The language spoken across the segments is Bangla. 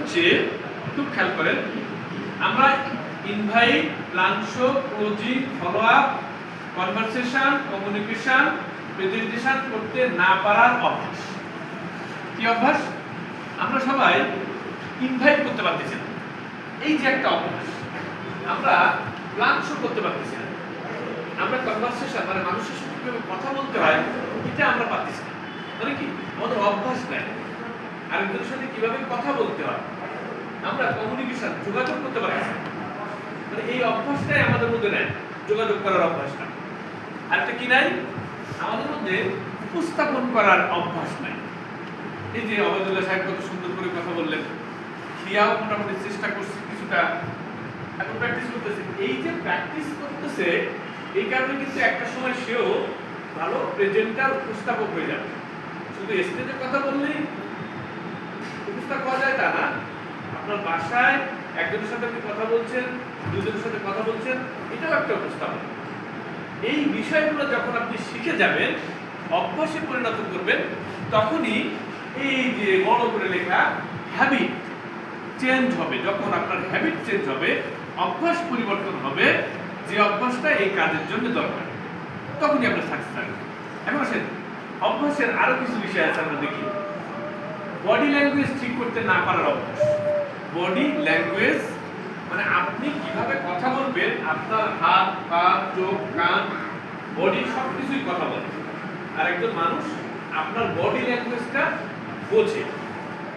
হচ্ছে, খুব খেয়াল করেন, আমরা invite, plan show, closing, follow up, conversation, communication, presentation করতে না পারার অভ্যাস। কি অভ্যাস? আমরা সবাই ইনভাইট করতে পারতেছি না, এই যে একটা অভ্যাস। আমরা প্ল্যান শো করতে পারতেছি না, আমরা কনভারসেশন মানে মানুষের সাথে কিভাবে কথা বলতে হয় এটা আমরা পারতেছি না। মানে কি, আমাদের অভ্যাস নাই। আরেকজনের সাথে কিভাবে কথা বলতে হয়, আমরা কমিউনিকেশন, যোগাযোগ করতে পারতেছি না। মানে এই অভ্যাসটাই আমাদের মধ্যে নাই, যোগাযোগ করার অভ্যাসটা। আরেকটা কি নাই, আমাদের মধ্যে উপস্থাপন করার অভ্যাস নাই। এই যে অবদুল্লাহ সাহেব কত সুন্দর করে কথা বললেন, খিয়াও মোটামুটি চেষ্টা করছে কিছুটা, এখন প্র্যাকটিস করতেছে। এই যে প্র্যাকটিস করতেছে, এই কারণে কিন্তু একটা সময় সেও ভালো প্রেজেন্টার, উপস্থাপক হয়ে যাবে। শুধু স্টেজে কথা বললেই উপস্থাপক হওয়া যায় তা না। আপনার বাসায় একজনের সাথে আপনি কথা বলছেন, দুজনের সাথে কথা বলছেন, এটাও একটা উপস্থাপন। এই বিষয়গুলো যখন আপনি শিখে যাবেন, অভ্যাসে পরিণত করবেন, তখনই এই যে বড় করে লেখা হ্যাবিট চেঞ্জ হবে। যখন আপনার হ্যাবিট চেঞ্জ হবে, অভ্যাস পরিবর্তন হবে, যে অভ্যাসটা এই কাজের জন্য দরকার, তখনই আপনার সাকসেস হবে। এখন আসেন, অভ্যাসের আরো কিছু বিষয় আছে, আমরা দেখি। বডি ল্যাঙ্গুয়েজ ঠিক করতে না পারার অভ্যাস। বডি ল্যাঙ্গুয়েজ মানে আপনি কিভাবে কথা বলবেন, আপনার হাত, পা, চোখ, কান, বডি সবকিছুই কথা বলে। আর একজন মানুষ আপনার বডি ল্যাঙ্গুয়েজটা বোঝে।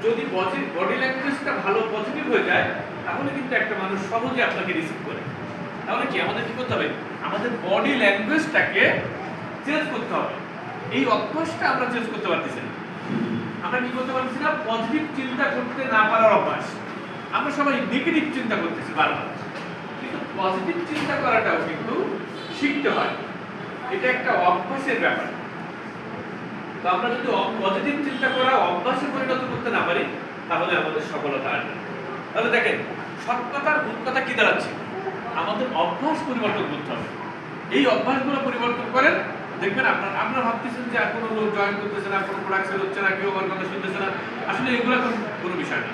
যদি বডি ল্যাঙ্গুয়েজটা ভালো, পজিটিভ হয়ে যায়, তাহলে কিন্তু একটা মানুষ সহজে আপনাকে রিসিভ করে। তাহলে কি আমাদের কি করতে হবে? আমাদের বডি ল্যাঙ্গুয়েজটাকে চেঞ্জ করতে হবে। এই অভ্যাসটা আমরা চেঞ্জ করতে পারতেছি না। আমরা কি করতে পারতেছি না? পজিটিভ চিন্তা করতে না পারার অভ্যাস। আমরা সবাই নেগেটিভ চিন্তা করতেছি বারবার, কিন্তু পজিটিভ চিন্তা করাটাও কিন্তু শিখতে হয়। এটা একটা অভ্যাসের ব্যাপার। তো আমরা যদি পজিটিভ চিন্তা করা অভ্যাসে পরিণত করতে না পারি, তাহলে আমাদের সফলতা আসবে। তাহলে দেখেন, সৎ কথার ভুল কথা কি দাঁড়াচ্ছে? আমাদের অভ্যাস পরিবর্তন করতে হবে। এই অভ্যাসগুলো পরিবর্তন করেন, দেখবেন আপনারা ভাবতেছেন যে আর কোনো লোক জয়েন করতেছে না, কোনো প্রোডাক্ট সেল হচ্ছে না, কেউ আমার কথা শুনতেছে না। আসলে এগুলো কোনো বিষয় না।